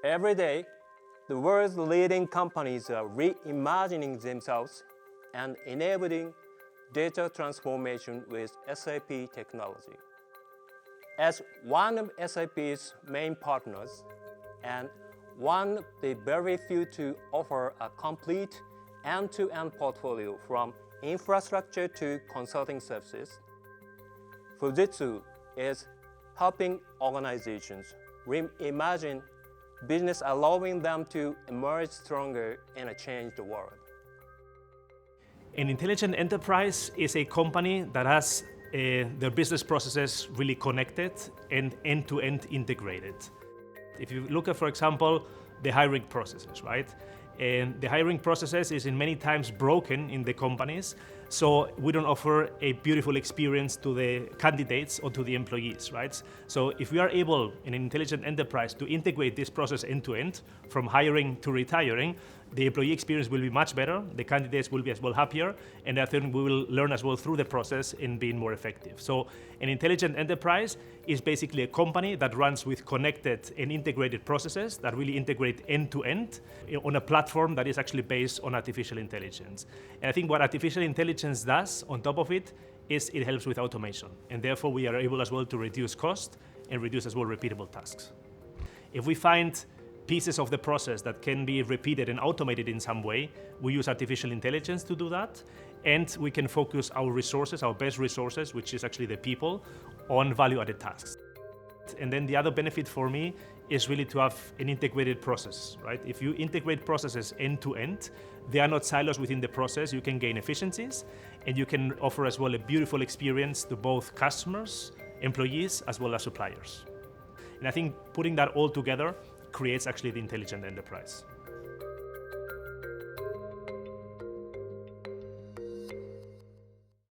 Every day, the world's leading companies are reimagining themselves and enabling data transformation with SAP technology. As one of SAP's main partners and one of the very few to offer a complete end-to-end portfolio from infrastructure to consulting services, Fujitsu is helping organizations reimagine business, allowing them to emerge stronger in a changed world. An intelligent enterprise is a company that has their business processes really connected and end-to-end integrated. If you look at, for example, the hiring processes, right? And the hiring processes is in many times broken in the companies, so we don't offer a beautiful experience to the candidates or to the employees, right? So if we are able in an intelligent enterprise to integrate this process end-to-end, from hiring to retiring, the employee experience will be much better, the candidates will be as well happier, and I think we will learn as well through the process in being more effective. So an intelligent enterprise is basically a company that runs with connected and integrated processes that really integrate end-to-end on a platform that is actually based on artificial intelligence. And I think what artificial intelligence does on top of it is it helps with automation, and therefore we are able as well to reduce cost and reduce as well repeatable tasks. If we find pieces of the process that can be repeated and automated in some way, we use artificial intelligence to do that, and we can focus our resources, our best resources, which is actually the people, on value-added tasks. And then the other benefit for me is really to have an integrated process, right? If you integrate processes end-to-end, they are not silos within the process, you can gain efficiencies, and you can offer as well a beautiful experience to both customers, employees, as well as suppliers. And I think putting that all together creates actually the intelligent enterprise.